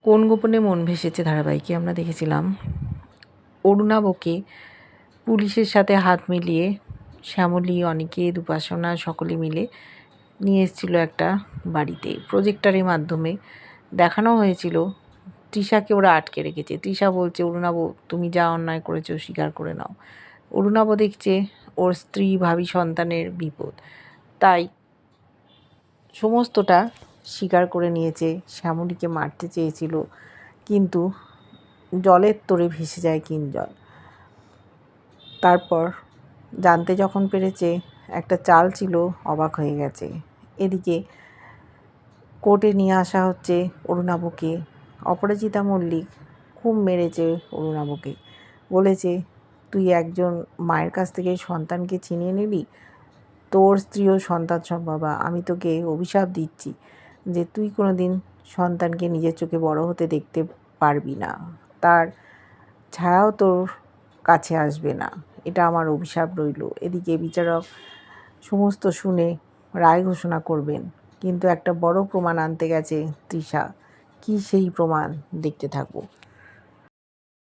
কোন গোপনে মন ভেসেছে ধারাবাহিকে আমরা দেখেছিলাম অরুণাবকে পুলিশের সাথে হাত মিলিয়ে শ্যামলী, অনিকেত, উপাসনা সকলে মিলে নিয়ে এসেছিল একটা বাড়িতে। প্রজেক্টরের মাধ্যমে দেখানো হয়েছিল তৃষাকে ওরা আটকে রেখেছে। তৃষা বলছে, অরুণাব তুমি যা অন্যায় করেছো স্বীকার করে নাও। অরুণাব দেখছে ওর স্ত্রী, ভাবি, সন্তানের বিপদ, তাই সমস্তটা স্বীকার করে নিয়েছে। শ্যামলীকে মারতে চেয়েছিল, কিন্তু জলের তোড়ে ভেসে যায় কিঞ্জল। তারপর জানতে যখন পেরেছে একটা চাল ছিল, অবাক হয়ে গেছে। এদিকে কোর্টে নিয়ে আসা হচ্ছে অরুণাবকে। অপরাজিতা মল্লিক খুব মেরেছে অরুণাবকে, বলেছে তুই একজন মায়ের কাছ থেকে সন্তানকে ছিনিয়ে নিলি, তোর স্ত্রীও সন্তান সম্ভবা। আমি তোকে অভিশাপ দিচ্ছি যে তুই কোনো দিন সন্তানকে নিজের চোখে বড় হতে দেখতে পারবি না, তার ছায়াও তোর কাছে আসবে না, এটা আমার অভিশাপ রইল। এদিকে বিচারক সমস্ত শুনে রায় ঘোষণা করবেন, কিন্তু একটা বড় প্রমাণ আনতে গেছে তৃষা। কী সেই প্রমাণ, দেখতে থাকবো।